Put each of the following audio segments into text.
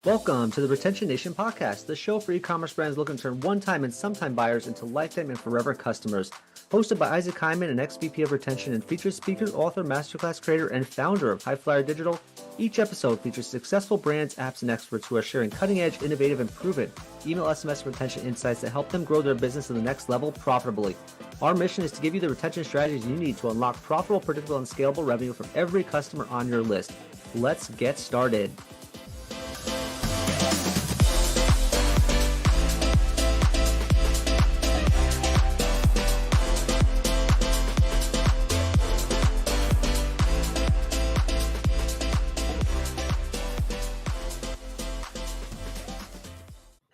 Welcome to the Retention Nation podcast, the show for e-commerce brands looking to turn one-time and sometime buyers into lifetime and forever customers. Hosted by Isaac Hyman, an ex-VP of Retention and featured speaker, author, masterclass creator, and founder of High Flyer Digital, each episode features successful brands, apps, and experts who are sharing cutting-edge, innovative, and proven email SMS retention insights that help them grow their business to the next level profitably. Our mission is to give you the retention strategies you need to unlock profitable, predictable, and scalable revenue from every customer on your list. Let's get started.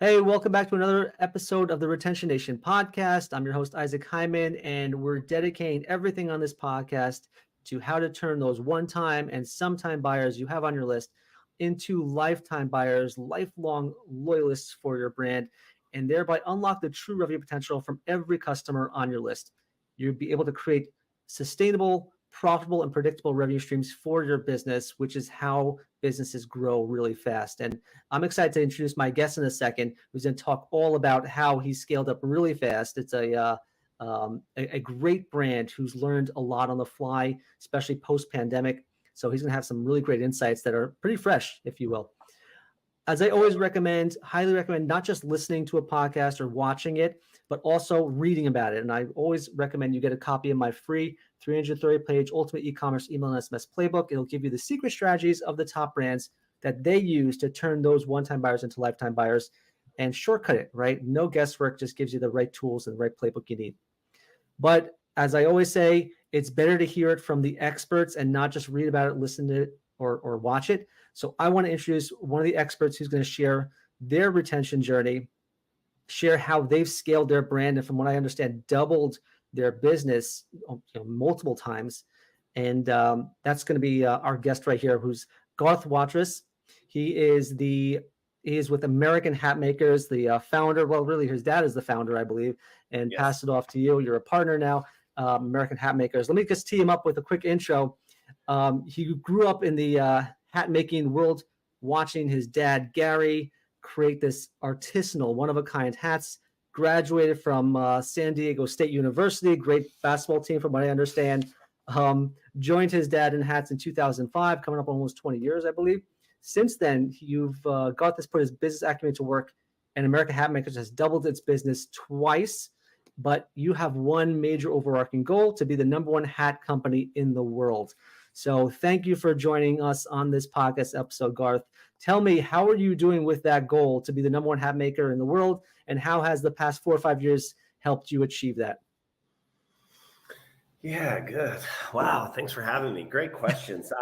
Hey, welcome back to another episode of the Retention Nation podcast. I'm your host, Isaac Hyman, and we're dedicating everything on this podcast to how to turn those one-time and sometime buyers you have on your list into lifetime buyers, lifelong loyalists for your brand, and thereby unlock the true revenue potential from every customer on your list. You'll be able to create sustainable, profitable, and predictable revenue streams for your business, which is how businesses grow really fast. And I'm excited to introduce my guest in a second, who's going to talk all about how he scaled up really fast. It's a great brand who's learned a lot on the fly, especially post-pandemic. So he's going to have some really great insights that are pretty fresh, if you will. As I always recommend, highly recommend not just listening to a podcast or watching it, but also reading about it. And I always recommend you get a copy of my free 330-page Ultimate E-commerce Email and SMS Playbook. It'll give you the secret strategies of the top brands that they use to turn those one-time buyers into lifetime buyers and shortcut it, right? No guesswork, just gives you the right tools and the right playbook you need. But as I always say, it's better to hear it from the experts and not just read about it, listen to it, or watch it. So I want to introduce one of the experts who's going to share their retention journey, share how they've scaled their brand, and from what I understand, doubled their business multiple times. And that's going to be our guest right here, who's Garth Watrous. He is with American Hat Makers, the founder. Well, really, his dad is the founder, I believe, and Yes. pass it off to you. You're a partner now, American Hat Makers. Let me just tee him up with a quick intro. He grew up in the hat making world, watching his dad, Gary, create this artisanal, one-of-a-kind hats. Graduated from San Diego State University, great basketball team from what I understand. Joined his dad in hats in 2005, coming up almost 20 years, I believe. Since then, you've got this, put his business acumen to work, and American Hat Makers has doubled its business twice. But you have one major overarching goal: to be the number one hat company in the world. So thank you for joining us on this podcast episode, Garth. Tell me, how are you doing with that goal to be the number one hat maker in the world, and how has the past 4 or 5 years helped you achieve that? Yeah, good. Wow, thanks for having me. Great questions.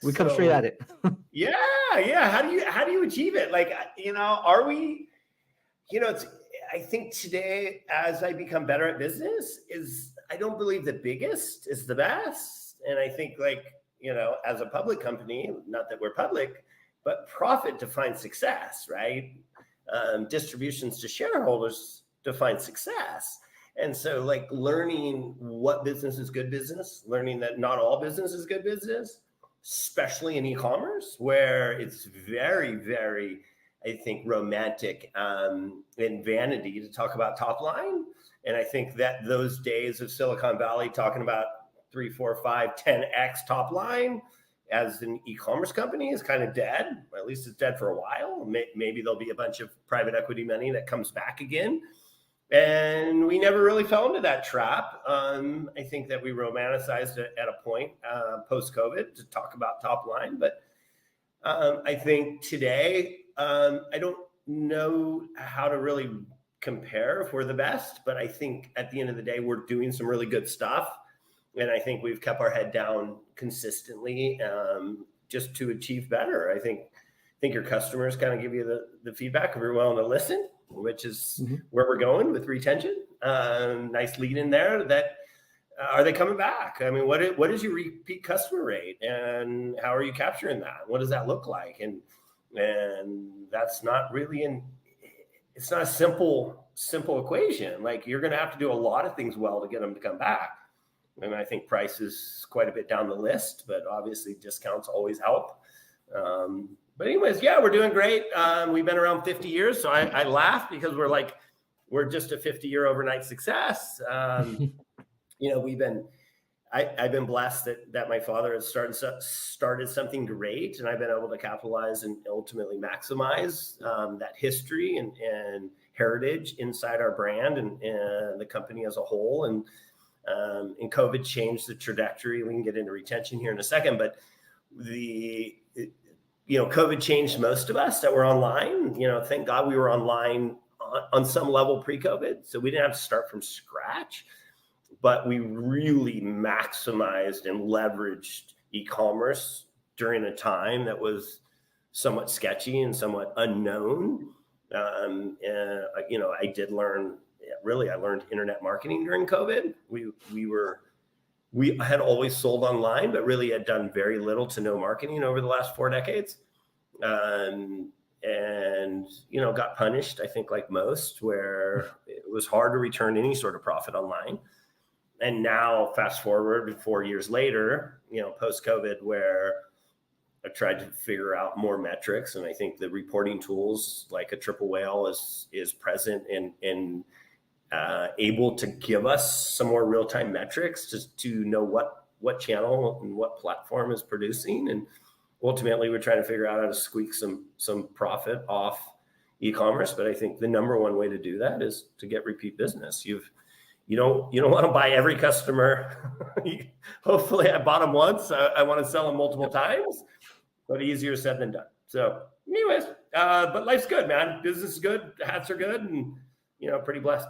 We come straight at it. Yeah. How do you achieve it? Like, are we? I think today, as I become better at business, I don't believe the biggest is the best. And I think, as a public company, not that we're public, but profit defines success, right? Distributions to shareholders define success. And so, learning what business is good business, learning that not all business is good business, especially in e-commerce, where it's very, very, I think, romantic and vanity to talk about top line. And I think that those days of Silicon Valley talking about 3, 4, 5, 10x top line as an e-commerce company is kind of dead. Or at least it's dead for a while. Maybe there'll be a bunch of private equity money that comes back again. And we never really fell into that trap. I think that we romanticized it at a point post-COVID to talk about top line. But I think today, I don't know how to really compare if we're the best, but I think at the end of the day, we're doing some really good stuff. And I think we've kept our head down consistently just to achieve better. I think your customers kind of give you the feedback if you're willing to listen, which is where we're going with retention. Nice lead in there. That are they coming back? I mean, what is your repeat customer rate, and how are you capturing that? What does that look like? And that's not really it's not a simple equation. Like, you're going to have to do a lot of things well to get them to come back. And I think price is quite a bit down the list, but obviously discounts always help. But anyways, yeah, we're doing great. We've been around 50 years. So I laugh because we're just a 50-year overnight success. I've been blessed that my father has started something great, and I've been able to capitalize and ultimately maximize that history and heritage inside our brand and the company as a whole. And COVID changed the trajectory. We can get into retention here in a second, but COVID changed most of us that were online. Thank God we were online on some level pre-COVID, so we didn't have to start from scratch. But we really maximized and leveraged e-commerce during a time that was somewhat sketchy and somewhat unknown. I learned internet marketing during COVID. We had always sold online, but really had done very little to no marketing over the last 4 decades. And got punished, I think, like most, where it was hard to return any sort of profit online. And now, fast forward 4 years later, post-COVID, where I've tried to figure out more metrics, and I think the reporting tools like a Triple Whale is present and able to give us some more real-time metrics to know what channel and what platform is producing. And ultimately, we're trying to figure out how to squeak some profit off e-commerce. But I think the number one way to do that is to get repeat business. You don't want to buy every customer. Hopefully I bought them once. I want to sell them multiple times, but easier said than done. So anyways, but life's good, man. Business is good. Hats are good, and pretty blessed.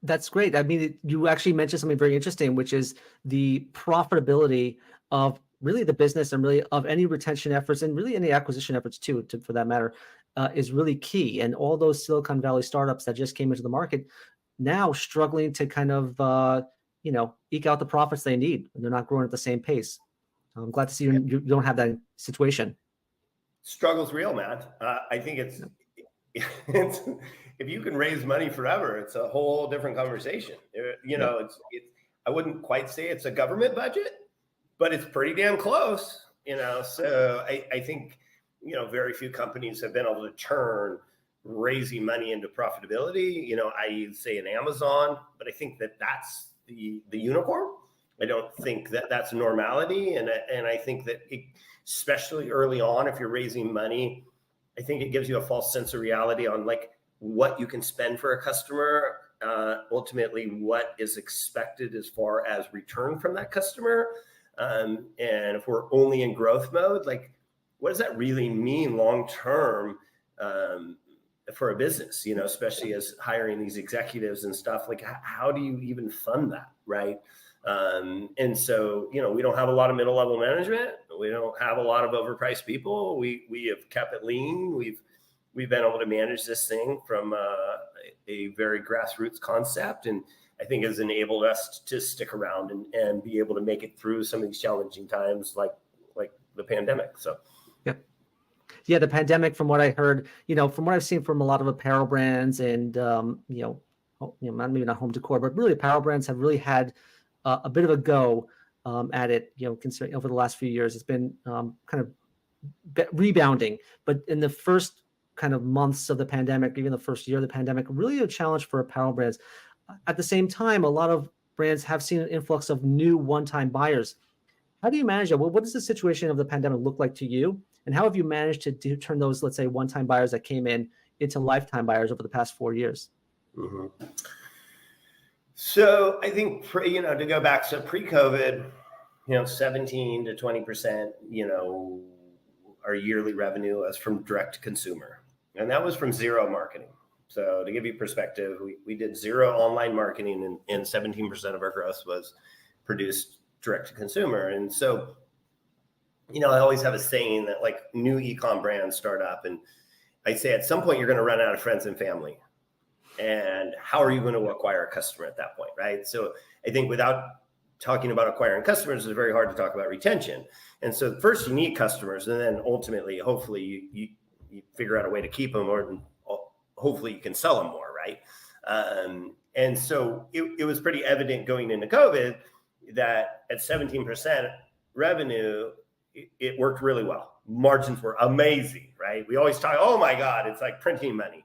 That's great. I mean, you actually mentioned something very interesting, which is the profitability of really the business and really of any retention efforts and really any acquisition efforts too, for that matter, is really key. And all those Silicon Valley startups that just came into the market now struggling to kind of, eke out the profits they need. And they're not growing at the same pace. I'm glad to see you don't have that situation. Struggle's real, man. I think it's if you can raise money forever, it's a whole different conversation. I wouldn't quite say it's a government budget, but it's pretty damn close. So I think very few companies have been able to turn raising money into profitability. I say in Amazon, but I think that's the unicorn. I don't think that's normality, and I think that especially early on, if you're raising money, I think it gives you a false sense of reality on like what you can spend for a customer. Ultimately, what is expected as far as return from that customer, and if we're only in growth mode, like what does that really mean long term? For a business, especially as hiring these executives and stuff, like how do you even fund that, right? And so, we don't have a lot of middle level management. We don't have a lot of overpriced people. We have kept it lean. We've been able to manage this thing from a very grassroots concept, and I think has enabled us to stick around and be able to make it through some of these challenging times, like the pandemic. So. Yeah, the pandemic, from what I heard, from what I've seen from a lot of apparel brands and, maybe not home decor, but really apparel brands have really had a bit of a go at it, considering over the last few years. It's been kind of rebounding. But in the first kind of months of the pandemic, even the first year of the pandemic, really a challenge for apparel brands. At the same time, a lot of brands have seen an influx of new one-time buyers. How do you manage that? What does the situation of the pandemic look like to you? And how have you managed to turn those, let's say, one-time buyers that came in into lifetime buyers over the past 4 years? Mm-hmm. So I think, to go back, so pre-COVID, 17 to 20%, our yearly revenue was from direct to consumer. And that was from zero marketing. So to give you perspective, we did zero online marketing and 17% of our growth was produced direct to consumer. And so, I always have a saying that like new e-com brands start up, and I say at some point you're going to run out of friends and family. And how are you going to acquire a customer at that point, right? So I think without talking about acquiring customers, it's very hard to talk about retention. And so first you need customers, and then ultimately, hopefully you figure out a way to keep them, or hopefully you can sell them more, right? And so it was pretty evident going into COVID that at 17% revenue, it worked really well. margins were amazing, right? We always talk, oh my God, it's like printing money.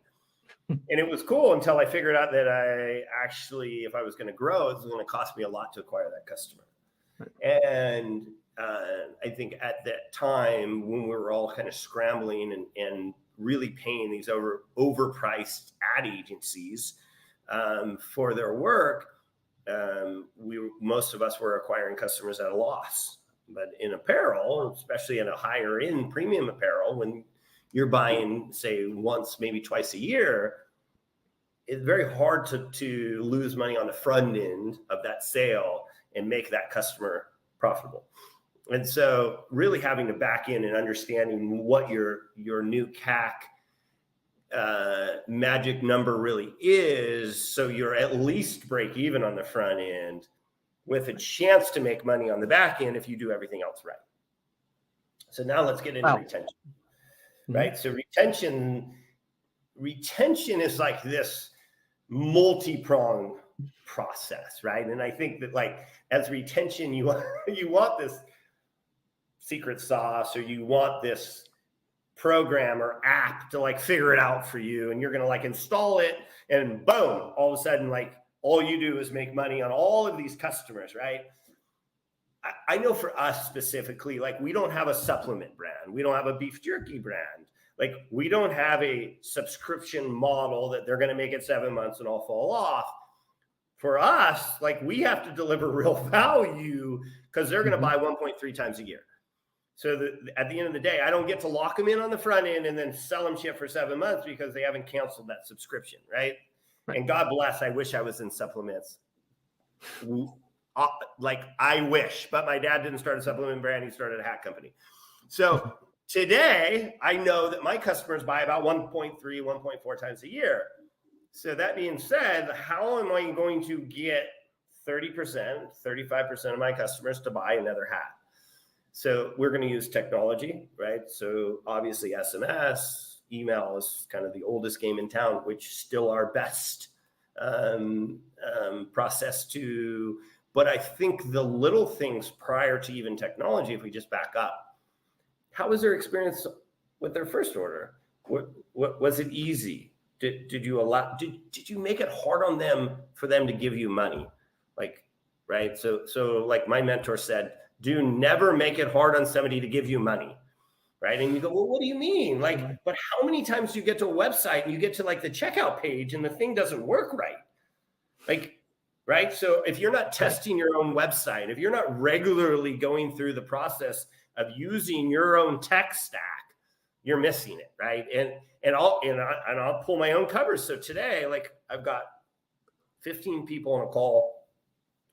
And it was cool until I figured out that I actually, if I was going to grow, it was going to cost me a lot to acquire that customer. And I think at that time when we were all kind of scrambling and really paying these overpriced ad agencies for their work, most of us were acquiring customers at a loss. But in apparel, especially in a higher end premium apparel, when you're buying, say, once, maybe twice a year, it's very hard to lose money on the front end of that sale and make that customer profitable. And so really having to back in and understanding what your new CAC magic number really is, so you're at least break even on the front end with a chance to make money on the back end if you do everything else right. So now let's get into retention. Right? So retention is like this multi-pronged process, right? And I think that like as retention, you want this secret sauce, or you want this program or app to like figure it out for you, and you're going to like install it, and boom, all of a sudden, like all you do is make money on all of these customers, right? I know for us specifically, like we don't have a supplement brand. We don't have a beef jerky brand. Like we don't have a subscription model that they're going to make it 7 months and all fall off. For us, like we have to deliver real value because they're going to buy 1.3 times a year. So at the end of the day, I don't get to lock them in on the front end and then sell them shit for 7 months because they haven't canceled that subscription, right? And God bless, I wish I was in supplements. Like I wish, but my dad didn't start a supplement brand. He started a hat company. So today I know that my customers buy about 1.3, 1.4 times a year. So that being said, how am I going to get 30%, 35% of my customers to buy another hat? So we're going to use technology, right? So obviously SMS, email is kind of the oldest game in town, which still our best process to. But I think the little things prior to even technology, if we just back up, how was their experience with their first order? What was it easy? Did you make it hard on them for them to give you money? Like, right? So like my mentor said, do never make it hard on somebody to give you money. Right. And you go, well, what do you mean? Like, but how many times do you get to a website and you get to like the checkout page and the thing doesn't work right? Like, right. So if you're not testing your own website, if you're not regularly going through the process of using your own tech stack, you're missing it. Right. And I'll pull my own covers. So today, like I've got 15 people on a call.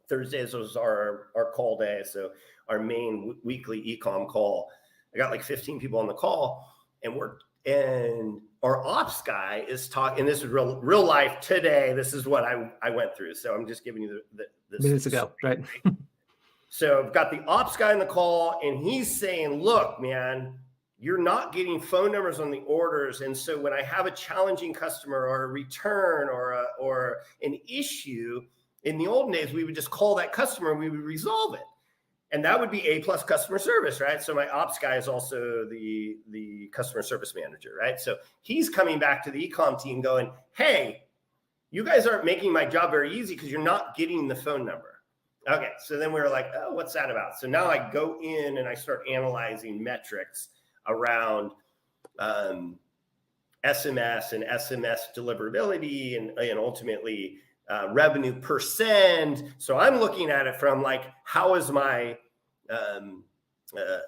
Thursdays was our call day. So our main weekly ecom call. I got like 15 people on the call, and our ops guy is talking, and this is real life today. This is what I went through. So I'm just giving you this minutes ago, right? So I've got the ops guy on the call, and he's saying, look, man, you're not getting phone numbers on the orders. And so when I have a challenging customer or a return or an issue, in the olden days, we would just call that customer and we would resolve it. And that would be A+ customer service, right? So my ops guy is also the customer service manager, right? So he's coming back to the ecom team going, hey, you guys aren't making my job very easy because you're not getting the phone number. Okay, so then we were like, oh, what's that about? So now I go in and I start analyzing metrics around SMS and SMS deliverability and ultimately revenue per send. So I'm looking at it from like, how is my,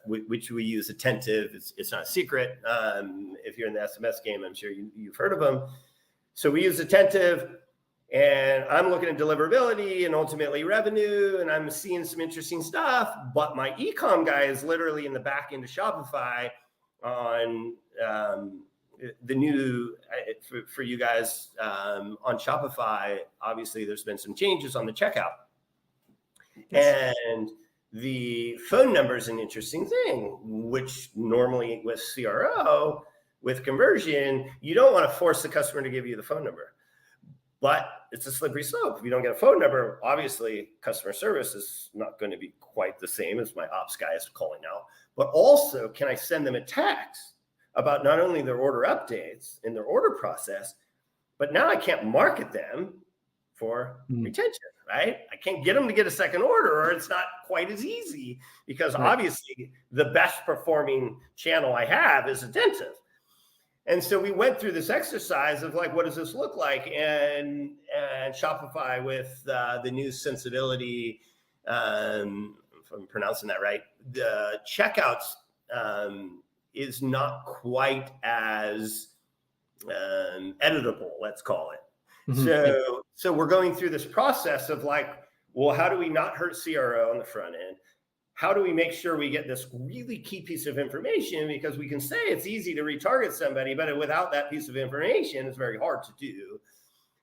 which we use Attentive. It's not a secret. If you're in the SMS game, I'm sure you've heard of them. So we use Attentive, and I'm looking at deliverability and ultimately revenue, and I'm seeing some interesting stuff. But my ecom guy is literally in the back end of Shopify on the new for you guys on Shopify. Obviously, there's been some changes on the checkout, and the phone number is an interesting thing, which normally with CRO, with conversion, you don't want to force the customer to give you the phone number. but it's a slippery slope. If you don't get a phone number, obviously customer service is not going to be quite the same as my ops guy is calling out. But also, can I send them a text about not only their order updates in their order process, but now I can't market them for retention, right? I can't get them to get a second order, or it's not quite as easy, because obviously the best performing channel I have is attentive. And so we went through this exercise of like, what does this look like? And Shopify with the new sensibility, if I'm pronouncing that right, the checkouts is not quite as editable, let's call it. So we're going through this process of like, well, how do we not hurt CRO on the front end? How do we make sure we get this really key piece of information? Because we can say it's easy to retarget somebody, but without that piece of information, it's very hard to do.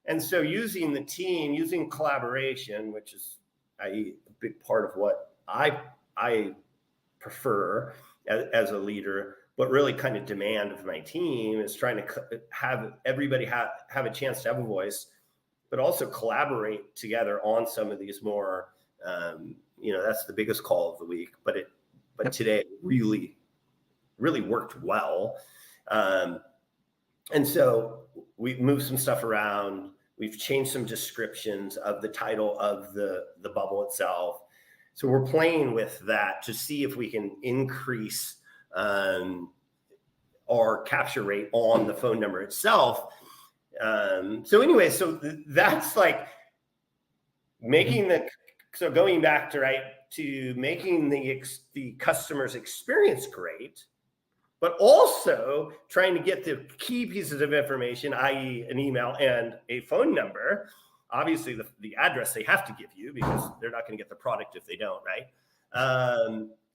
And so using the team, using collaboration, which is a big part of what I prefer as a leader, but really kind of demand of my team, is trying to have everybody have a chance to have a voice, but also collaborate together on some of these more, that's the biggest call of the week, but today it really, really worked well. And so we've moved some stuff around. We've changed some descriptions of the title of the bubble itself. So we're playing with that to see if we can increase our capture rate on the phone number itself. So that's like making going back to making the customer's experience great, but also trying to get the key pieces of information, i.e. an email and a phone number. Obviously the address they have to give you, because they're not going to get the product if they don't, right?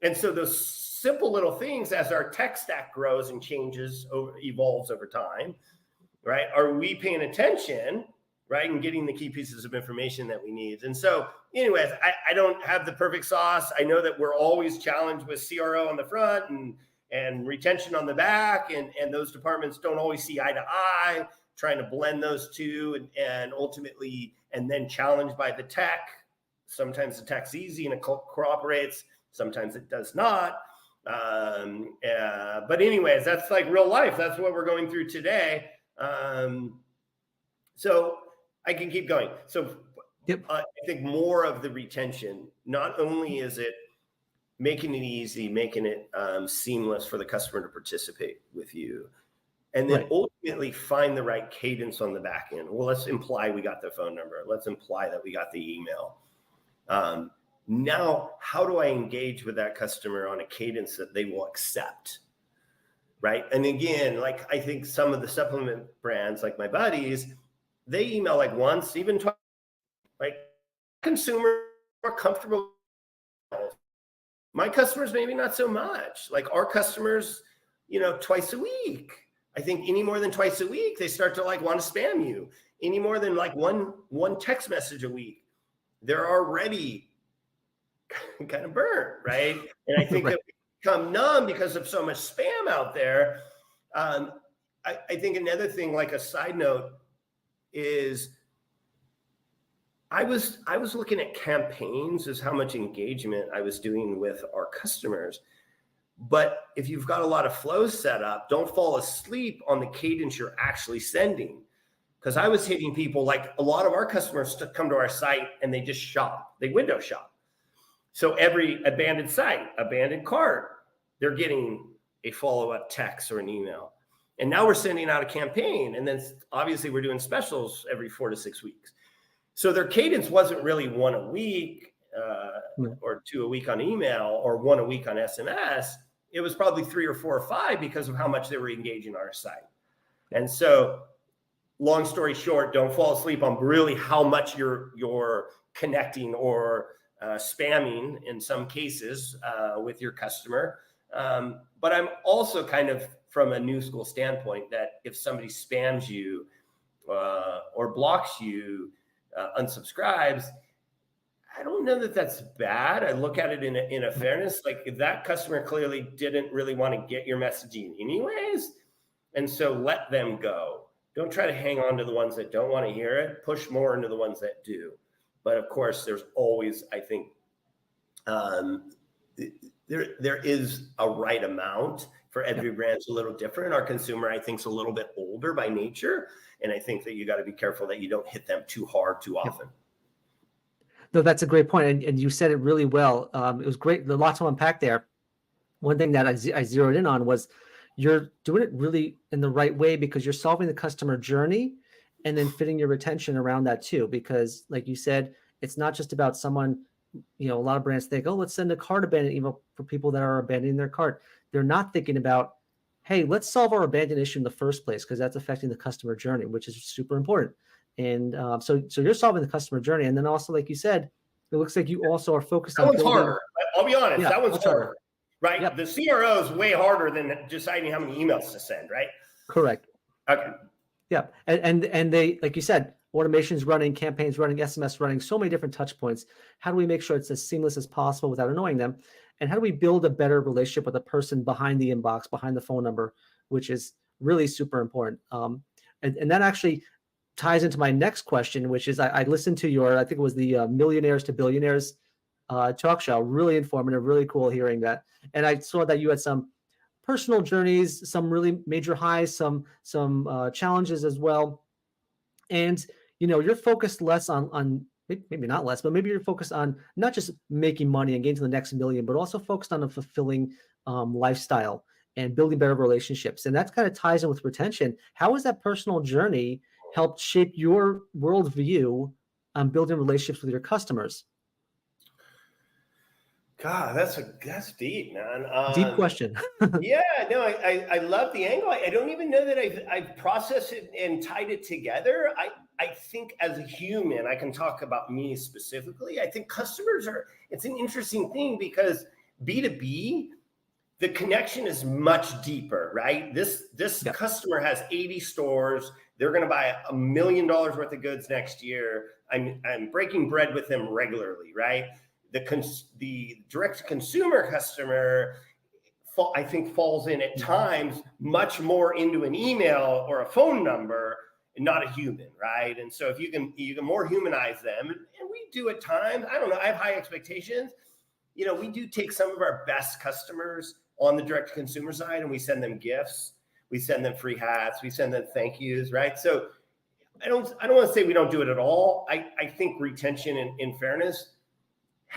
And so those simple little things, as our tech stack grows and changes, evolves over time, right? Are we paying attention, right, and getting the key pieces of information that we need? And so anyways, I don't have the perfect sauce. I know that we're always challenged with CRO on the front and retention on the back, and those departments don't always see eye to eye, trying to blend those two, and ultimately, and then challenged by the tech. Sometimes the tech's easy and it cooperates. Sometimes it does not. But anyways, that's like real life. That's what we're going through today. So I can keep going. So I think more of the retention, not only is it making it easy, making it seamless for the customer to participate with you, and then ultimately find the right cadence on the back end. Well, let's imply we got the phone number. Let's imply that we got the email. Now, how do I engage with that customer on a cadence that they will accept? Right. And again, like I think some of the supplement brands, like my buddies, they email like once, even twice. Like consumer more comfortable. My customers, maybe not so much. Like our customers, twice a week. I think any more than twice a week, they start to like want to spam you. Any more than like one text message a week, they're already kind of burnt, right? And I think that we become numb because of so much spam out there. I think another thing, like a side note, is I was looking at campaigns as how much engagement I was doing with our customers. But if you've got a lot of flows set up, don't fall asleep on the cadence you're actually sending. Because I was hitting people, like a lot of our customers come to our site and they just shop, they window shop. So every abandoned site, abandoned cart, they're getting a follow-up text or an email. And now we're sending out a campaign. And then obviously we're doing specials every 4 to 6 weeks. So their cadence wasn't really one a week or 2 a week on email or 1 a week on SMS. It was probably 3 or 4 or 5 because of how much they were engaging our site. And so long story short, don't fall asleep on really how much you're connecting or spamming in some cases with your customer. But I'm also kind of from a new school standpoint that if somebody spams you or blocks you, unsubscribes, I don't know that that's bad. I look at it in a fairness, like if that customer clearly didn't really want to get your messaging anyways, and so let them go. Don't try to hang on to the ones that don't want to hear it. Push more into the ones that do. But of course, there's always, I think, there is a right amount for every brand's a little different. Our consumer, I think, is a little bit older by nature. And I think that you got to be careful that you don't hit them too hard too often. No, that's a great point. And you said it really well. It was great. There's lots to unpack there. One thing that I zeroed in on was you're doing it really in the right way because you're solving the customer journey and then fitting your retention around that too. Because like you said, it's not just about someone, a lot of brands think, oh, let's send a cart abandonment email for people that are abandoning their cart. They're not thinking about, hey, let's solve our abandoned issue in the first place because that's affecting the customer journey, which is super important. And so you're solving the customer journey. And then also, like you said, it looks like you also are focused on building. Harder. I'll be honest, that one's harder. Right. Yep. The CRO is way harder than deciding how many emails to send, right? Correct. Okay. Yeah. And they, like you said, automation's running, campaigns running, SMS running, so many different touch points. How do we make sure it's as seamless as possible without annoying them? And how do we build a better relationship with the person behind the inbox, behind the phone number, which is really super important. And that actually ties into my next question, which is I listened to your, I think it was the Millionaires to Billionaires talk show. Really informative, really cool hearing that. And I saw that you had some personal journeys, some really major highs, some challenges as well. And you're focused less on maybe not less, but maybe you're focused on not just making money and getting to the next million, but also focused on a fulfilling lifestyle and building better relationships. And that kind of ties in with retention. How has that personal journey helped shape your worldview on building relationships with your customers? God, that's deep, man. Deep question. Yeah, no, I love the angle. I don't even know that I've processed it and tied it together. I think as a human, I can talk about me specifically. I think customers it's an interesting thing because B2B, the connection is much deeper, right? This customer has 80 stores. They're going to buy $1 million worth of goods next year. I'm breaking bread with them regularly, right? The direct consumer customer, I think, falls in at times much more into an email or a phone number and not a human, right? And so if you can more humanize them, and we do at times, I don't know, I have high expectations. We do take some of our best customers on the direct consumer side and we send them gifts, we send them free hats, we send them thank yous, right? So I don't want to say we don't do it at all. I think retention in fairness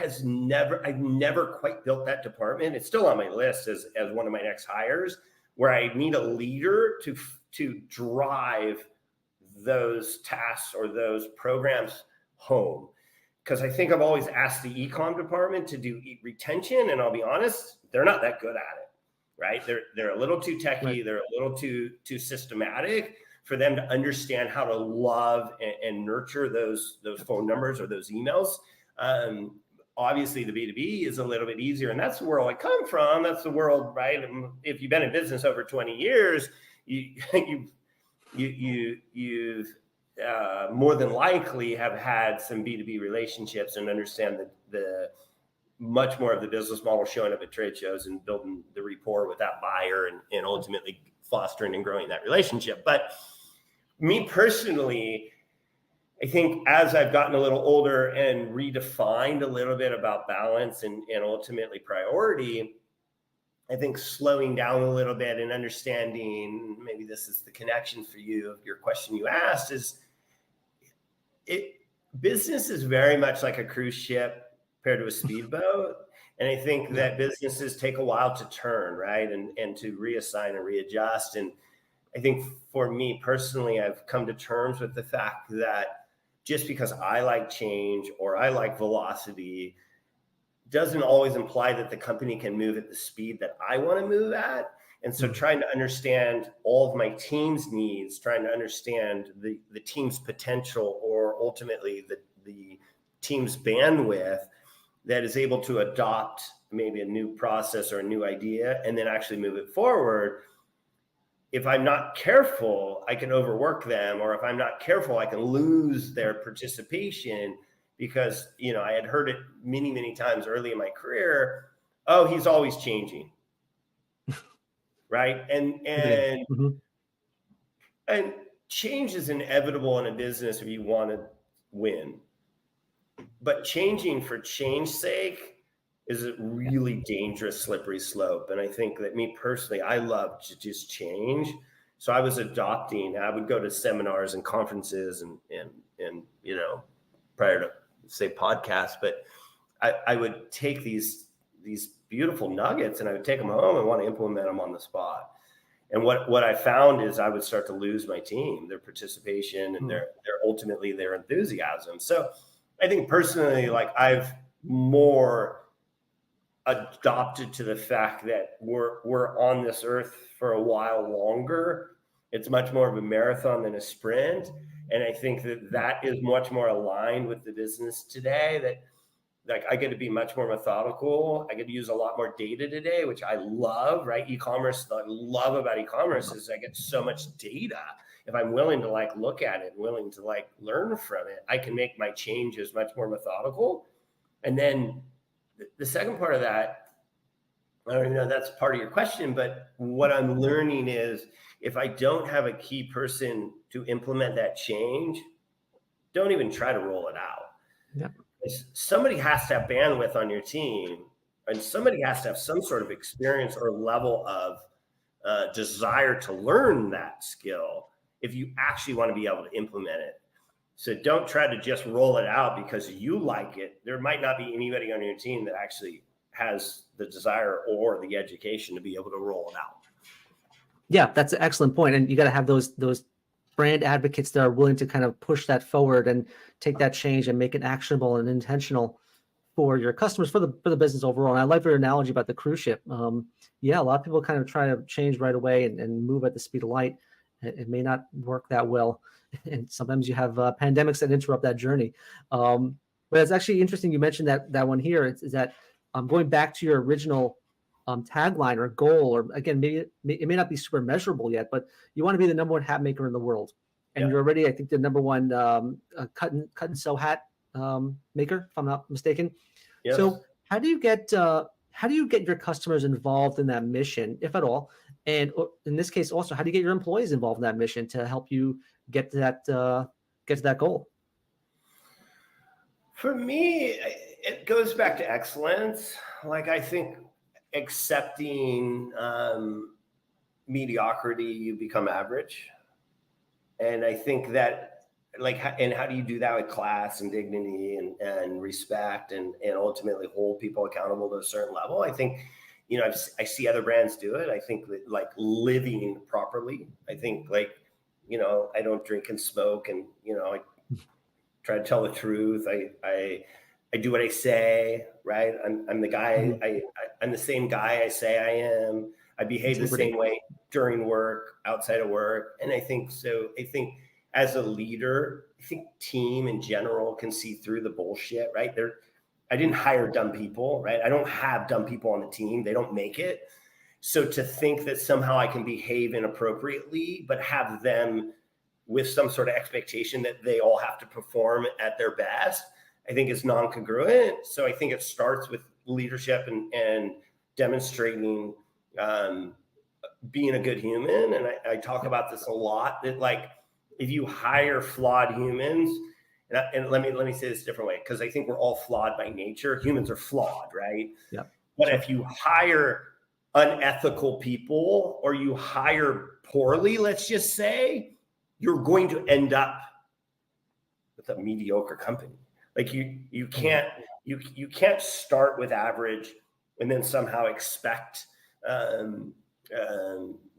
I've never quite built that department. It's still on my list as one of my next hires, where I need a leader to drive those tasks or those programs home. Because I think I've always asked the e-com department to do retention, and I'll be honest, they're not that good at it, right? They're a little too techy, right. They're a little too systematic for them to understand how to love and nurture those phone numbers or those emails. Obviously the B2B is a little bit easier, and that's the world I come from. That's the world, right? If you've been in business over 20 years, you've more than likely have had some B2B relationships and understand the much more of the business model showing up at trade shows and building the rapport with that buyer and ultimately fostering and growing that relationship. But me personally, I think as I've gotten a little older and redefined a little bit about balance and ultimately priority, I think slowing down a little bit and understanding, maybe this is the connection for you of your question you asked, is business is very much like a cruise ship compared to a speedboat. And I think that businesses take a while to turn, right? And to reassign and readjust. And I think for me personally, I've come to terms with the fact that just because I like change or I like velocity doesn't always imply that the company can move at the speed that I want to move at. And so trying to understand all of my team's needs, trying to understand the team's potential or ultimately the team's bandwidth that is able to adopt maybe a new process or a new idea and then actually move it forward. If I'm not careful, I can overwork them, or if I'm not careful, I can lose their participation because, I had heard it many, many times early in my career. Oh, he's always changing. Right. And change is inevitable in a business if you want to win. But changing for change's sake is a really dangerous, slippery slope. And I think that me personally, I love to just change. So I was I would go to seminars and conferences and you know, prior to say podcasts, but I would take these beautiful nuggets and I would take them home and want to implement them on the spot. And what I found is I would start to lose my team, their participation and their ultimately their enthusiasm. So I think personally, like I've more adopted to the fact that we're on this earth for a while longer. It's much more of a marathon than a sprint. And I think that is much more aligned with the business today, that like I get to be much more methodical. I get to use a lot more data today, which I love, right? E-commerce, what I love about e-commerce is I get so much data. If I'm willing to like look at it, willing to like learn from it, I can make my changes much more methodical. And then the second part of that, I don't even know that's part of your question, but what I'm learning is if I don't have a key person to implement that change, don't even try to roll it out. Yep. Somebody has to have bandwidth on your team, and somebody has to have some sort of experience or level of desire to learn that skill if you actually want to be able to implement it. So don't try to just roll it out because you like it. There might not be anybody on your team that actually has the desire or the education to be able to roll it out. Yeah, that's an excellent point. And you got to have those brand advocates that are willing to kind of push that forward and take that change and make it actionable and intentional for your customers, for the business overall. And I like your analogy about the cruise ship. Yeah, a lot of people kind of try to change right away and move at the speed of light. It may not work that well. And sometimes you have pandemics that interrupt that journey. But it's actually interesting you mentioned that one here. Is that going back to your original tagline or goal, or again, maybe it may not be super measurable yet, but you want to be the number one hat maker in the world. And you're already, I think, the number one cut and sew hat maker, if I'm not mistaken. Yes. So how do you get your customers involved in that mission, if at all? And in this case, also, how do you get your employees involved in that mission to help you get to that goal? For me, it goes back to excellence. Like I think accepting mediocrity, you become average. And I think that and how do you do that with class and dignity and respect and ultimately hold people accountable to a certain level? I think, you know, I see other brands do it. I think that like living properly, I think like, you know, I don't drink and smoke and, you know, I try to tell the truth. I do what I say, right? I'm the guy, I'm the same guy I say I am. I behave the same way during work, outside of work. And I think as a leader, I think team in general can see through the bullshit, right? I didn't hire dumb people, right? I don't have dumb people on the team. They don't make it. So to think that somehow I can behave inappropriately, but have them with some sort of expectation that they all have to perform at their best, I think is non-congruent. So I think it starts with leadership and demonstrating being a good human. And I talk about this a lot, that like, if you hire flawed humans, and let me say this a different way, because I think we're all flawed by nature. Humans are flawed, right? Yeah. But if you hire unethical people or you hire poorly, let's just say, you're going to end up with a mediocre company. Like you can't start with average and then somehow expect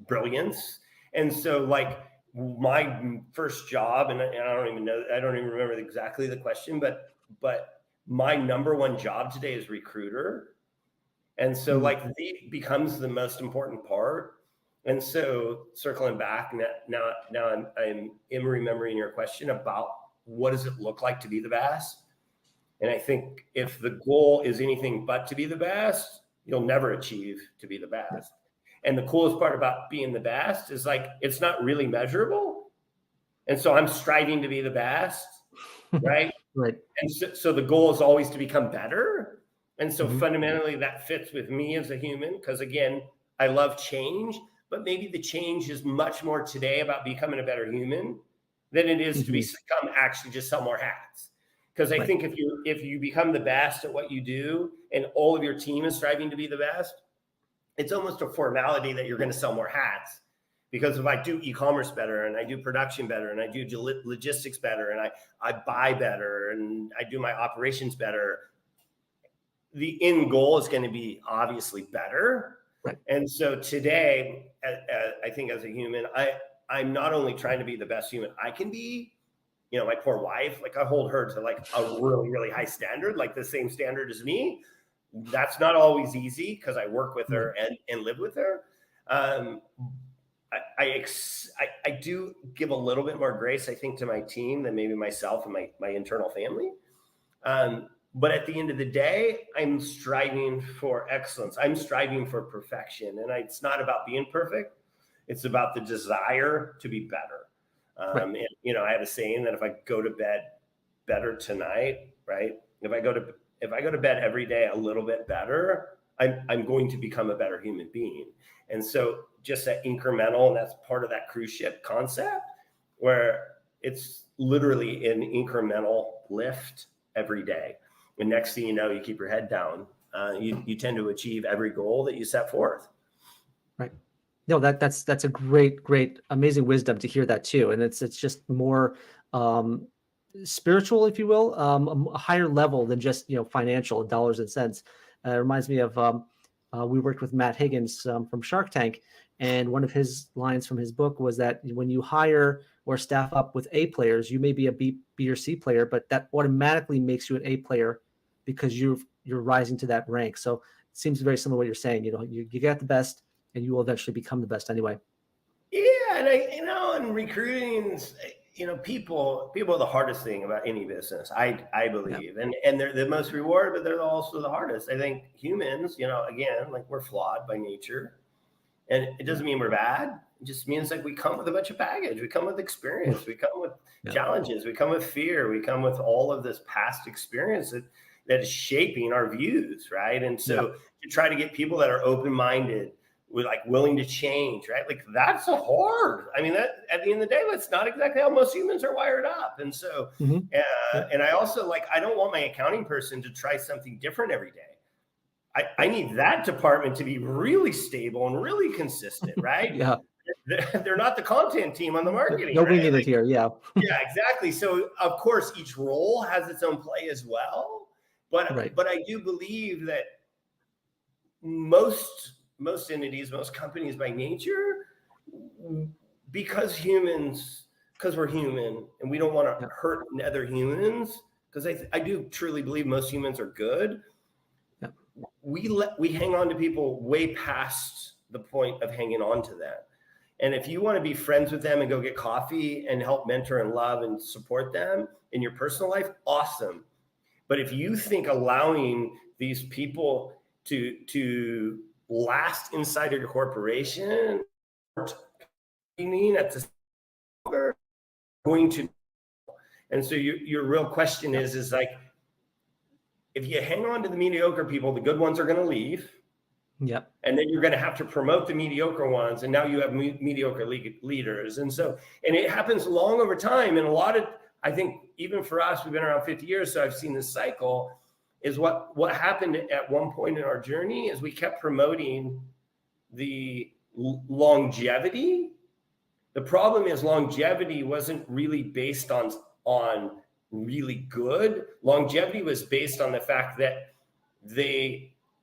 brilliance. And so like my first job, and I don't even remember exactly the question, but my number one job today is recruiter. And so like it becomes the most important part. And so circling back now I'm remembering your question about what does it look like to be the best? And I think if the goal is anything but to be the best, you'll never achieve to be the best. And the coolest part about being the best is like, it's not really measurable. And so I'm striving to be the best, right? Right. And so the goal is always to become better. And so fundamentally that fits with me as a human, because again, I love change, but maybe the change is much more today about becoming a better human than it is to become actually just sell more hats. Because I think if you become the best at what you do and all of your team is striving to be the best, it's almost a formality that you're going to sell more hats. Because if I do e-commerce better and I do production better and I do logistics better and I buy better and I do my operations better, the end goal is going to be obviously better. Right. And so today, I think as a human, I'm not only trying to be the best human I can be, you know, my poor wife, like I hold her to like a really, really high standard, like the same standard as me. That's not always easy because I work with her and live with her. I do give a little bit more grace, I think, to my team than maybe myself and my internal family. But at the end of the day, I'm striving for excellence. I'm striving for perfection. And it's not about being perfect. It's about the desire to be better. And, you know, I have a saying that if I go to bed better tonight, right? If I go to bed every day a little bit better, I'm going to become a better human being. And so just that incremental, and that's part of that cruise ship concept, where it's literally an incremental lift every day. And next thing you know, you keep your head down. You tend to achieve every goal that you set forth. Right. No, that's a great, amazing wisdom to hear that too. And it's just more spiritual, if you will, a higher level than just, you know, financial dollars and cents. It reminds me of we worked with Matt Higgins from Shark Tank, and one of his lines from his book was that when you hire or staff up with A players, you may be a B or C player, but that automatically makes you an A player because you're rising to that rank. So it seems very similar to what you're saying. You know, you get the best, and you will eventually become the best anyway. Yeah, and and recruiting, you know, people are the hardest thing about any business, I believe. Yeah. And they're the most rewarded, but they're also the hardest. I think humans, you know, again, like we're flawed by nature. And it doesn't mean we're bad. It just means like we come with a bunch of baggage. We come with experience. We come with challenges. We come with fear. We come with all of this past experience that is shaping our views, right? And so to try to get people that are open-minded, with like willing to change, right? Like that's a hard. I mean, that at the end of the day, that's not exactly how most humans are wired up. And so, and I also I don't want my accounting person to try something different every day. I need that department to be really stable and really consistent, right? Yeah. They're not the content team on the marketing. No winging it here. Yeah. Yeah, exactly. So of course, each role has its own play as well. But I do believe that most entities, most companies by nature, because we're human and we don't want to hurt other humans, because I do truly believe most humans are good. We hang on to people way past the point of hanging on to them. And if you want to be friends with them and go get coffee and help mentor and love and support them in your personal life, awesome. But if you think allowing these people to last inside of your corporation, that's going to. And so your real question is like, if you hang on to the mediocre people, the good ones are going to leave. Yep. And then you're going to have to promote the mediocre ones. And now you have mediocre leaders. And so, and it happens long over time. And a lot of, I think even for us, we've been around 50 years. So I've seen this cycle is what happened at one point in our journey is we kept promoting the longevity. The problem is longevity wasn't really based on really good. Longevity was based on the fact that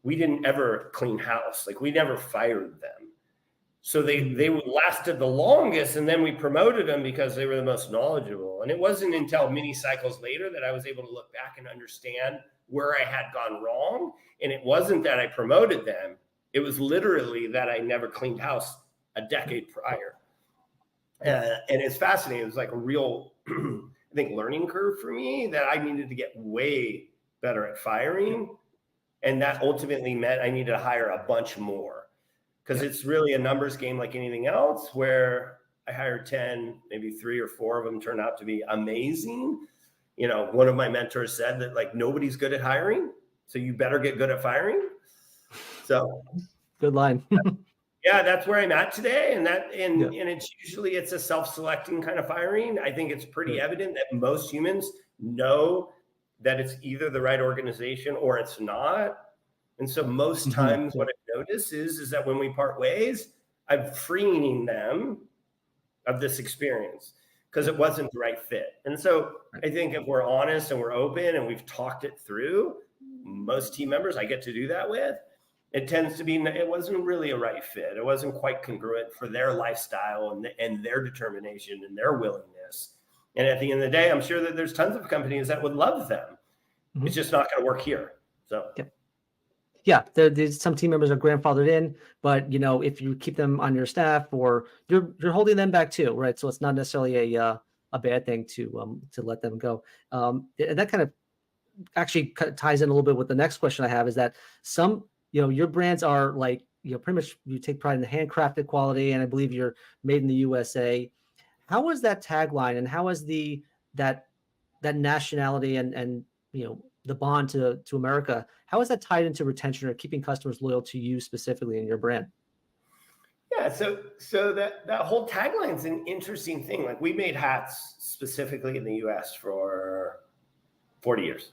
we didn't ever clean house. Like we never fired them. So they lasted the longest, and then we promoted them because they were the most knowledgeable. And it wasn't until many cycles later that I was able to look back and understand where I had gone wrong. And it wasn't that I promoted them. It was literally that I never cleaned house a decade prior. And it's fascinating. It was like a real, I think, learning curve for me that I needed to get way better at firing. And that ultimately meant I needed to hire a bunch more, because it's really a numbers game like anything else, where I hired 10, maybe 3 or 4 of them turned out to be amazing. You know, one of my mentors said that like nobody's good at hiring, so you better get good at firing. So good line. Yeah, that's where I'm at today. And Yeah. it's a self-selecting kind of firing. I think it's pretty Right. evident that most humans know that it's either the right organization or it's not. And so most times Yeah. what I've noticed is that when we part ways, I'm freeing them of this experience because it wasn't the right fit. And so Right. I think if we're honest and we're open and we've talked it through, most team members I get to do that with, it tends to be, it wasn't really a right fit. It wasn't quite congruent for their lifestyle and their determination and their willingness. And at the end of the day, I'm sure that there's tons of companies that would love them. Mhm. It's just not going to work here. So Yeah, there's some team members are grandfathered in, but if you keep them on your staff, or you're holding them back too, right? So it's not necessarily a bad thing to let them go. And that kind of actually ties in a little bit with the next question I have, is that some, your brands are like, pretty much you take pride in the handcrafted quality, and I believe you're made in the USA. How is that tagline, and how is that nationality and the bond to America, how is that tied into retention or keeping customers loyal to you specifically in your brand? yeah, so that whole tagline is an interesting thing. Like, we made hats specifically in the US for 40 years.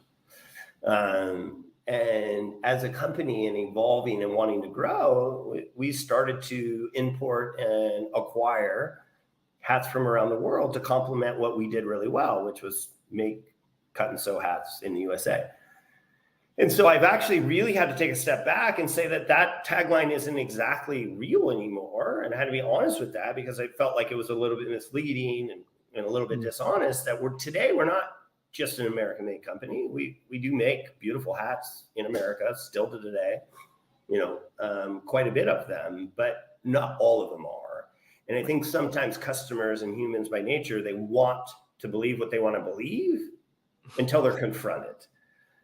And as a company and evolving and wanting to grow, we started to import and acquire hats from around the world to complement what we did really well, which was make cut and sew hats in the USA. And so I've actually really had to take a step back and say that tagline isn't exactly real anymore. And I had to be honest with that, because I felt like it was a little bit misleading and a little bit dishonest, that we're not just an American-made company. We do make beautiful hats in America still to today, quite a bit of them, but not all of them are. And I think sometimes customers and humans by nature, they want to believe what they want to believe until they're confronted.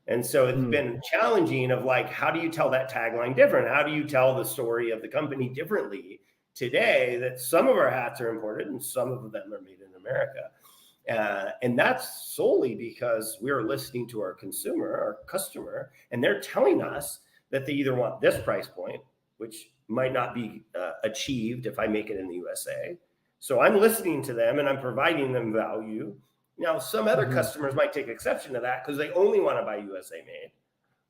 And so it's been challenging of like, how do you tell that tagline different? How do you tell the story of the company differently today, that some of our hats are imported and some of them are made in America? And that's solely because we're listening to our consumer, our customer, and they're telling us that they either want this price point, which might not be achieved if I make it in the USA. So I'm listening to them and I'm providing them value. Now, some other customers might take exception to that because they only want to buy USA made,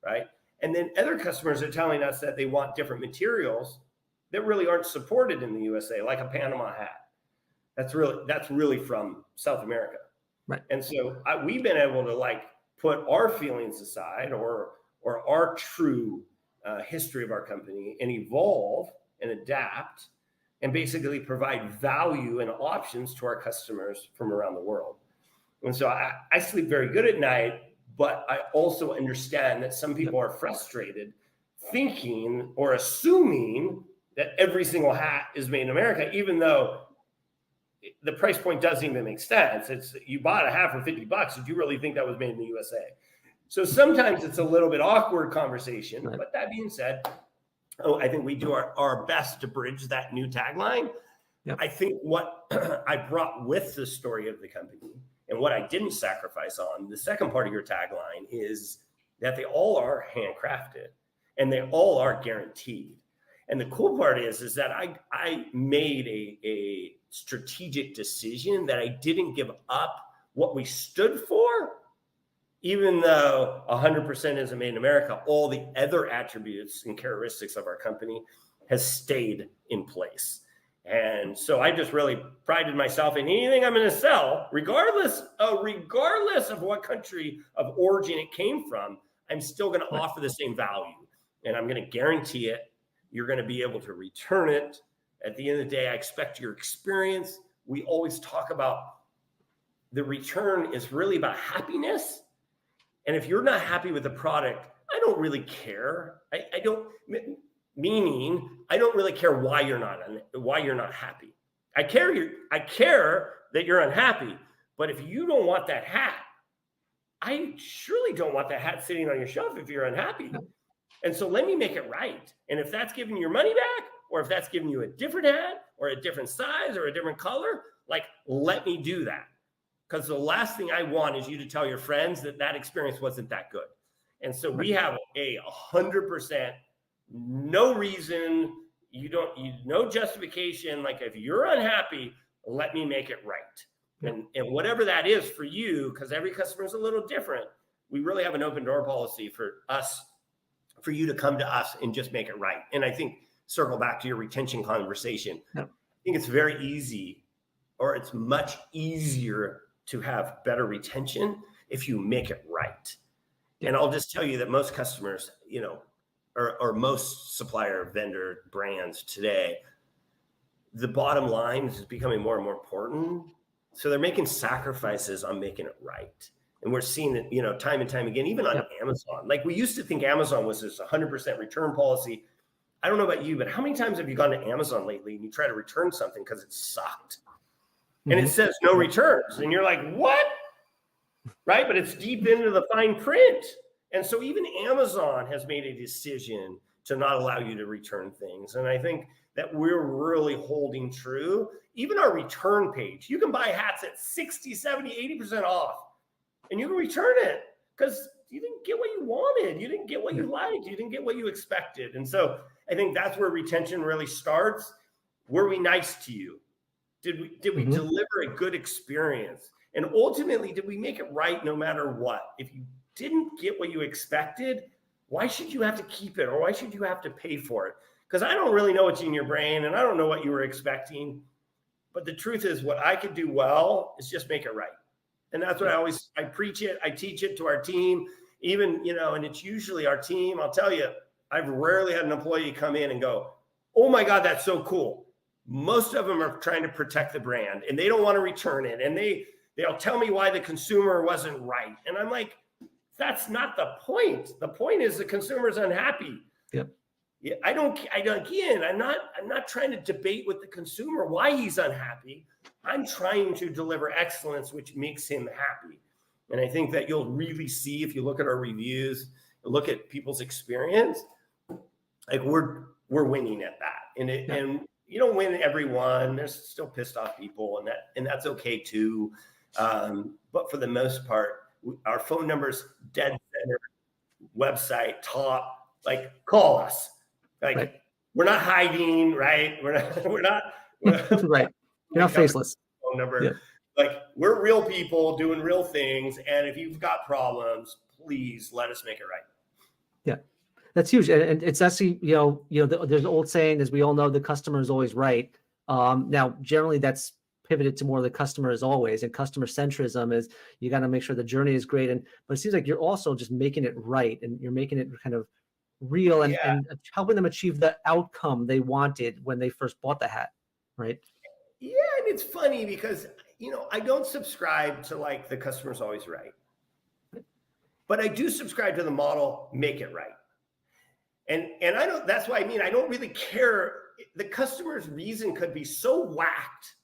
right? And then other customers are telling us that they want different materials that really aren't supported in the USA, like a Panama hat. That's really from South America. Right. And so we've been able to like put our feelings aside, or our true history of our company, and evolve and adapt and basically provide value and options to our customers from around the world. And so I sleep very good at night, but I also understand that some people are frustrated thinking or assuming that every single hat is made in America, even though the price point doesn't even make sense. It's, you bought a hat for $50. Did you really think that was made in the USA? So sometimes it's a little bit awkward conversation. Right. But that being said, I think we do our best to bridge that new tagline. Yep. I think what I brought with the story of the company and what I didn't sacrifice on, the second part of your tagline, is that they all are handcrafted and they all are guaranteed. And the cool part is that I made a strategic decision that I didn't give up what we stood for, even though 100% isn't made in America. All the other attributes and characteristics of our company has stayed in place. And so I just really prided myself in anything I'm going to sell, regardless of what country of origin it came from, I'm still going to offer the same value. And I'm going to guarantee it. You're going to be able to return it. At the end of the day, I expect your experience. We always talk about the return is really about happiness. And if you're not happy with the product, I don't really care. I don't really care why you're not happy. I care that you're unhappy. But if you don't want that hat, I surely don't want that hat sitting on your shelf if you're unhappy. And so let me make it right. And if that's giving your money back, or if that's giving you a different hat or a different size or a different color, like, let me do that. Because the last thing I want is you to tell your friends that experience wasn't that good. And so we have 100% no reason, no justification. Like if you're unhappy, let me make it right. And whatever that is for you, because every customer is a little different, we really have an open door policy for you to come to us and just make it right. And I think circle back to your retention conversation. I think it's very easy, or it's much easier to have better retention if you make it right. And I'll just tell you that most customers, or most supplier, vendor, brands today, the bottom line is becoming more and more important. So they're making sacrifices on making it right. And we're seeing it, time and time again, even on Amazon. Like we used to think Amazon was this 100% return policy. I don't know about you, but how many times have you gone to Amazon lately and you try to return something because it sucked? And it says no returns. And you're like, what? Right? But it's deep into the fine print. And so even Amazon has made a decision to not allow you to return things. And I think that we're really holding true. Even our return page, you can buy hats at 60, 70, 80% off. And you can return it because you didn't get what you wanted. You didn't get what you liked. You didn't get what you expected. And so I think that's where retention really starts. Were we nice to you? Did we deliver a good experience? And ultimately, did we make it right no matter what? If you didn't get what you expected, why should you have to keep it, or why should you have to pay for it? Because I don't really know what's in your brain, and I don't know what you were expecting. But the truth is, what I could do well is just make it right. And that's what I preach it. I teach it to our team, even, and it's usually our team. I'll tell you, I've rarely had an employee come in and go, oh my God, that's so cool. Most of them are trying to protect the brand and they don't want to return it. And they'll tell me why the consumer wasn't right. And I'm like, that's not the point. The point is the consumer's unhappy. Yep. Yeah, I'm not trying to debate with the consumer why he's unhappy. I'm trying to deliver excellence, which makes him happy. And I think that you'll really see, if you look at our reviews, look at people's experience, like we're winning at that. And you don't win everyone. There's still pissed off people, and that's okay too. But for the most part, our phone number's dead center, website top, like call us. Like we're not hiding, right? We're not right. You're not faceless. Phone number. Like we're real people doing real things. And if you've got problems, please let us make it right. Yeah. That's huge. And it's actually, there's an old saying, as we all know, the customer is always right. Now, generally that's pivoted to more the customer is always, and customer centrism is you got to make sure the journey is great. But it seems like you're also just making it right, and you're making it kind of real and helping them achieve the outcome they wanted when they first bought the hat. Right. Yeah. And it's funny because, I don't subscribe to like the customer's always right, but I do subscribe to the model, make it right. And I don't, that's why I don't really care. The customer's reason could be so whacked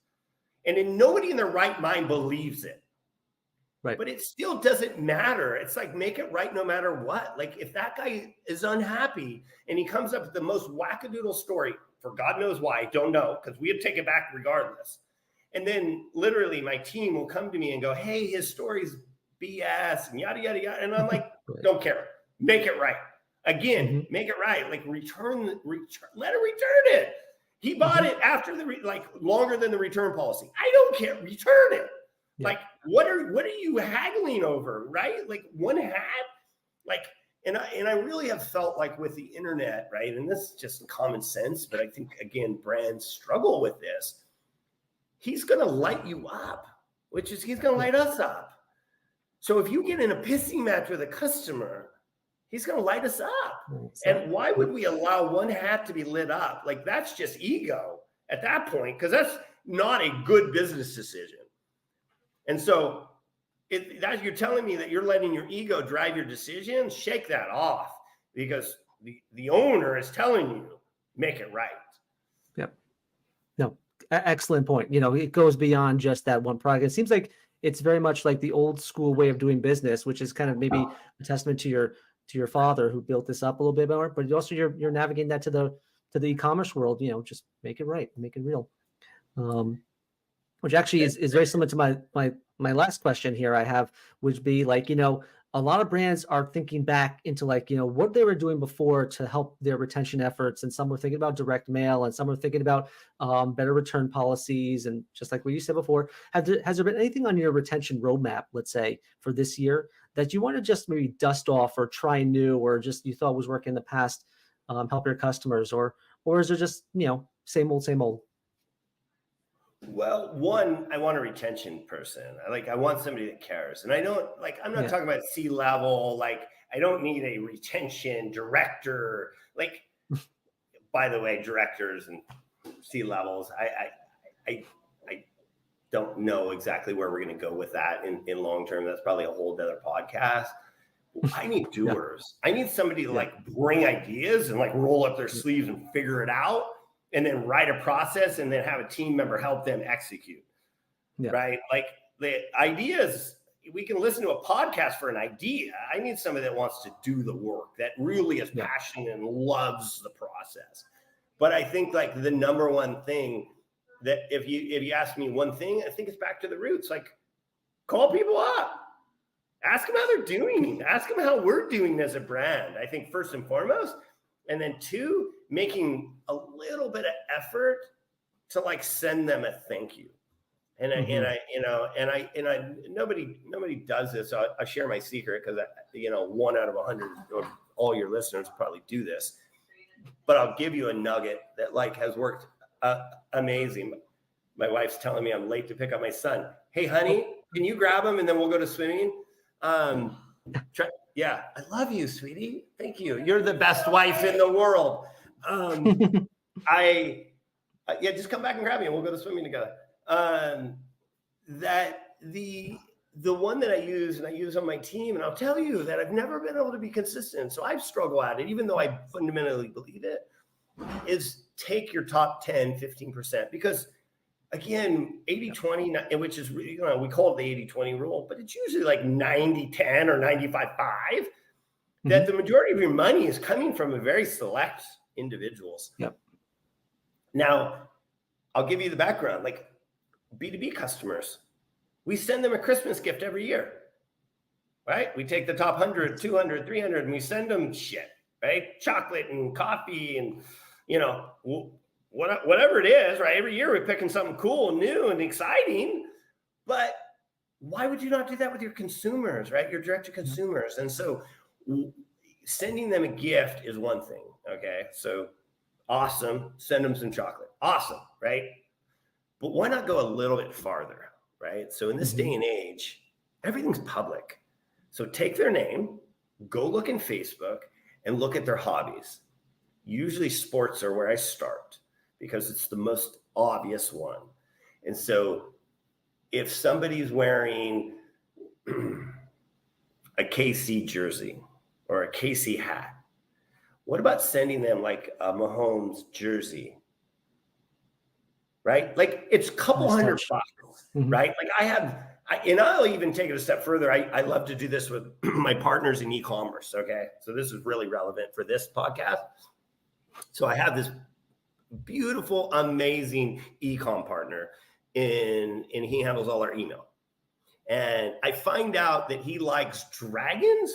and then nobody in their right mind believes it. Right. But it still doesn't matter. It's like, make it right no matter what. Like if that guy is unhappy and he comes up with the most wackadoodle story for God knows why, I don't know, because we would take it back regardless. And then literally my team will come to me and go, hey, his story's BS and yada, yada, yada. And I'm like, don't care. Make it right. Again, make it right. Like return, let him return it. He bought it after longer than the return policy. I don't care. Return it. Yeah. Like, what are you haggling over, right? Like one hat, like, and I really have felt like with the internet, right? And this is just common sense, but I think again, brands struggle with this. He's going to light you up, which is he's going to light us up. So if you get in a pissing match with a customer, he's going to light us up. And why would we allow one hat to be lit up? Like that's just ego at that point, because that's not a good business decision. And so you're telling me that you're letting your ego drive your decisions. Shake that off, because the owner is telling you, make it right. Yep. No, excellent point. It goes beyond just that one product. It seems like it's very much like the old school way of doing business, which is kind of maybe a testament to your father who built this up a little bit more, but also you're navigating that to the e-commerce world, just make it right, make it real. Which actually is very similar to my last question here I have, which be like, a lot of brands are thinking back into like, what they were doing before to help their retention efforts. And some were thinking about direct mail, and some were thinking about better return policies. And just like what you said before, has there been anything on your retention roadmap, let's say, for this year that you want to just maybe dust off or try new, or just you thought was working in the past, help your customers, or is it just, same old, same old? Well, one, I want a retention person. I want somebody that cares. And I don't I'm not Yeah. talking about C-level. I don't need a retention director. By the way, directors and C-levels, I don't know exactly where we're going to go with that in long term. That's probably a whole other podcast. I need doers. I need somebody to bring ideas and roll up their sleeves and figure it out, and then write a process, and then have a team member help them execute. Yeah. Right? The ideas, we can listen to a podcast for an idea. I need somebody that wants to do the work, that really is passionate and loves the process. But I think the number one thing that if you ask me one thing, I think it's back to the roots. Call people up. Ask them how they're doing. Ask them how we're doing as a brand. I think first and foremost. And then two, making a little bit of effort to send them a thank you. And nobody does this. I'll share my secret, because 1 out of 100 of all your listeners probably do this. But I'll give you a nugget that has worked amazing. My wife's telling me I'm late to pick up my son. Hey, honey, can you grab him and then we'll go to swimming? Yeah, I love you, sweetie. Thank you. You're the best wife in the world. Just come back and grab me and we'll go to swimming together. That the one that I use, and I use on my team, and I'll tell you that I've never been able to be consistent. So I've struggled at it, even though I fundamentally believe it, is take your top 10, 15%, because again, 80-20, which is, we call it the 80-20 rule, but it's usually 90-10 or 95-5, that the majority of your money is coming from a very select individuals. Yep. Now, I'll give you the background. B2B customers, we send them a Christmas gift every year, right? We take the top 100, 200, 300, and we send them shit, right? Chocolate and coffee and, whatever it is, right? Every year we're picking something cool and new and exciting, but why would you not do that with your consumers, right? Your direct to consumers. And so sending them a gift is one thing. Okay. So awesome. Send them some chocolate. Awesome. Right. But why not go a little bit farther? Right. So in this day and age, everything's public. So take their name, go look in Facebook and look at their hobbies. Usually sports are where I start, because it's the most obvious one. And so if somebody's wearing a KC jersey or a KC hat, what about sending them a Mahomes jersey? Right? It's a couple $100, right? And I'll even take it a step further. I love to do this with my partners in e-commerce. Okay. So this is really relevant for this podcast. So I have this beautiful, amazing e-com partner, and he handles all our email. And I find out that he likes dragons.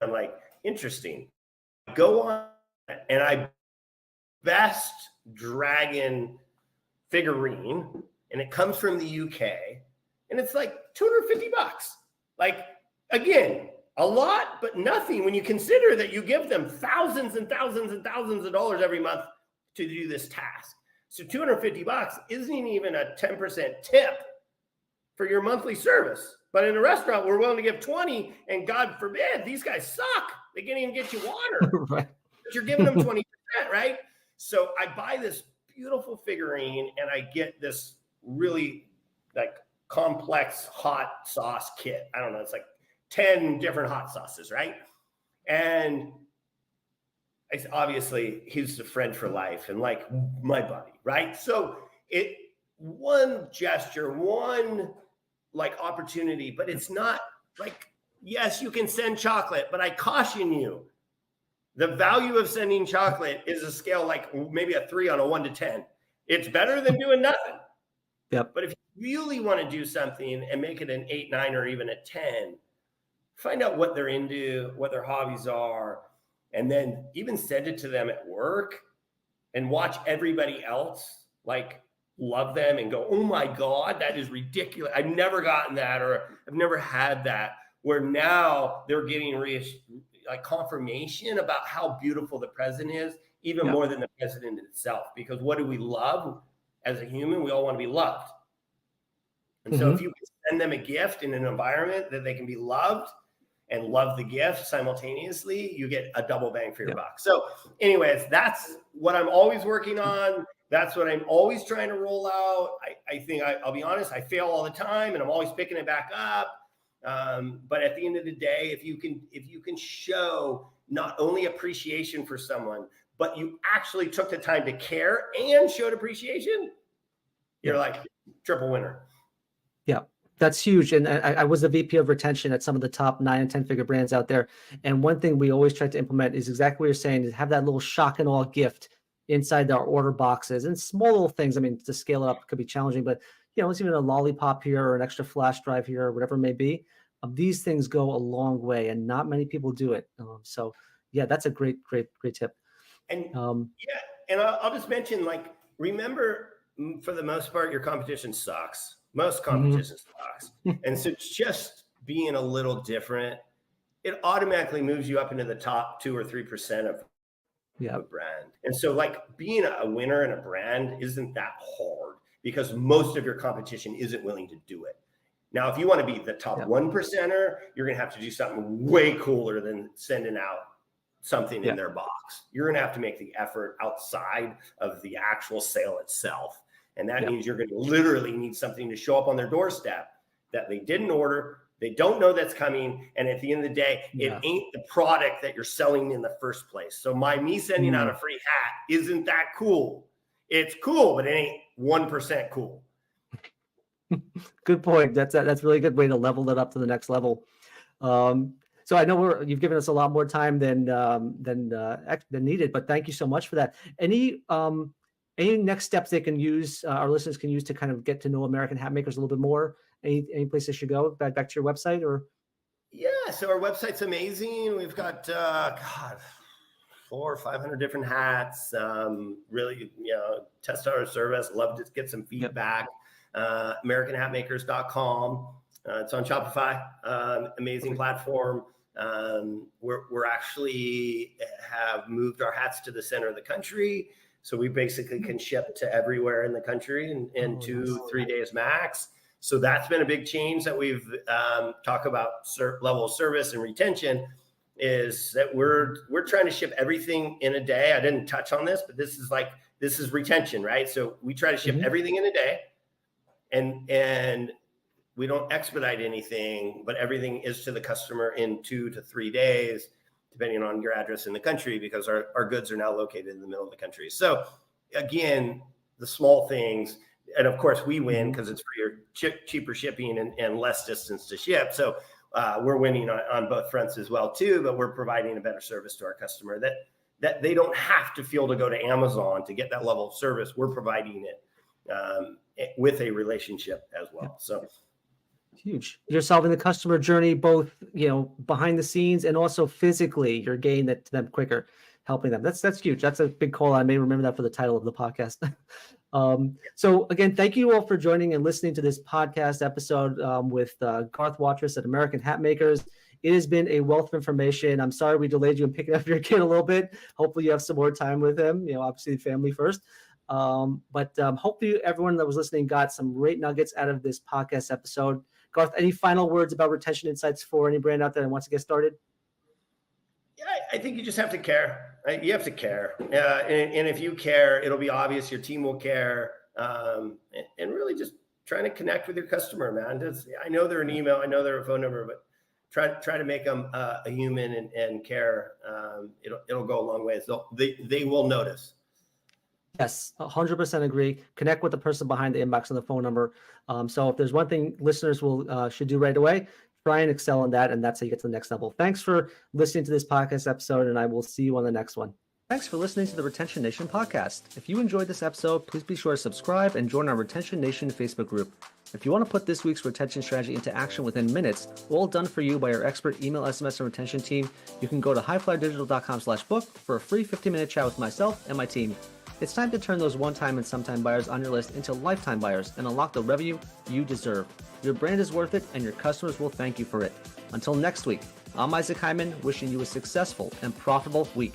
I'm like, interesting. Go on, and I best dragon figurine, and it comes from the UK, and it's $250. Again, a lot, but nothing when you consider that you give them thousands and thousands and thousands of dollars every month to do this task. So $250 isn't even a 10% tip for your monthly service. But in a restaurant, we're willing to give 20, and God forbid, these guys suck. They can't even get you water. Right. But you're giving them 20%, right? So I buy this beautiful figurine, and I get this really complex hot sauce kit. I don't know. It's 10 different hot sauces, right? And obviously he's a friend for life and my buddy, right? So one gesture, one opportunity, but it's not yes, you can send chocolate, but I caution you, the value of sending chocolate is a scale maybe a 3 on a 1 to 10. It's better than doing nothing. Yep. But if you really want to do something and make it an 8, 9, or even a 10, find out what they're into, what their hobbies are, and then even send it to them at work and watch everybody else like love them and go, oh my God, that is ridiculous. I've never gotten that, or I've never had that. Where now they're getting like confirmation about how beautiful the present is, even more than the present itself. Because what do we love as a human? We all want to be loved. And so if you can send them a gift in an environment that they can be loved and love the gift simultaneously, you get a double bang for your buck. So anyways, that's what I'm always working on. That's what I'm always trying to roll out. I think I'll be honest, I fail all the time and I'm always picking it back up. But at the end of the day, if you can show not only appreciation for someone, but you actually took the time to care and showed appreciation, you're like triple winner. Yeah, that's huge. And I was the VP of retention at some of the top 9 and 10 figure brands out there. And one thing we always try to implement is exactly what you're saying, is have that little shock and awe gift inside our order boxes, and small little things. I mean, to scale it up could be challenging, but it's even a lollipop here or an extra flash drive here or whatever it may be. These things go a long way, and not many people do it. So yeah, that's a great tip. And and I'll just mention, like, remember, for the most part, your competition sucks. Most competition sucks. And so just being a little different, it automatically moves you up into the top 2 or 3% of a brand. And so, like, being a winner in a brand isn't that hard because most of your competition isn't willing to do it. Now, if you want to be the top 1%er, you're going to have to do something way cooler than sending out something in their box. You're going to have to make the effort outside of the actual sale itself. And that means you're going to literally need something to show up on their doorstep that they didn't order, they don't know that's coming, and at the end of the day, it ain't the product that you're selling in the first place. So me sending out a free hat isn't that cool. It's cool, but it ain't 1% cool. Good point. That's really good way to level it up to the next level. So I know you've given us a lot more time than needed, but thank you so much for that. Any next steps they can use, our listeners can use to kind of get to know American Hat Makers a little bit more? Any place they should go? Back to your website, or? Yeah, so our website's amazing. We've got 400 or 500 different hats. Really, test our service. Love to get some feedback. AmericanHatmakers.com. It's on Shopify. Amazing platform. We're actually have moved our hats to the center of the country. So we basically can ship to everywhere in the country in 2-3 days max. So that's been a big change that we've talked about. Level of service and retention is that we're trying to ship everything in a day. I didn't touch on this, but this is retention, right? So we try to ship everything in a day, and we don't expedite anything, but everything is to the customer in 2 to 3 days, depending on your address in the country, because our goods are now located in the middle of the country. So again, the small things, and of course we win because it's for your cheaper shipping and less distance to ship. So we're winning on both fronts as well too, but we're providing a better service to our customer that they don't have to feel to go to Amazon to get that level of service. We're providing it with a relationship as well. So huge. You're solving the customer journey, both, behind the scenes and also physically. You're getting that to them quicker, helping them. That's huge. That's a big call. I may remember that for the title of the podcast. So again, thank you all for joining and listening to this podcast episode with Garth Watrous at American Hat Makers. It has been a wealth of information. I'm sorry we delayed you in picking up your kid a little bit. Hopefully you have some more time with him, obviously family first. But hopefully everyone that was listening got some great nuggets out of this podcast episode. Garth, any final words about retention insights for any brand out there that wants to get started? Yeah, I think you just have to care. Right? You have to care. And if you care, it'll be obvious. Your team will care. And really just trying to connect with your customer, man. I know they're an email. I know they're a phone number, but try to make them a human and care. It'll go a long way. So they will notice. Yes, 100% agree. Connect with the person behind the inbox and the phone number. So if there's one thing listeners should do right away, try and excel in that, and that's how you get to the next level. Thanks for listening to this podcast episode, and I will see you on the next one. Thanks for listening to the Retention Nation podcast. If you enjoyed this episode, please be sure to subscribe and join our Retention Nation Facebook group. If you want to put this week's retention strategy into action within minutes, all done for you by our expert email, SMS, and retention team, you can go to highflyerdigital.com/book for a free 15-minute chat with myself and my team. It's time to turn those one-time and sometime buyers on your list into lifetime buyers and unlock the revenue you deserve. Your brand is worth it, and your customers will thank you for it. Until next week, I'm Isaac Hyman, wishing you a successful and profitable week.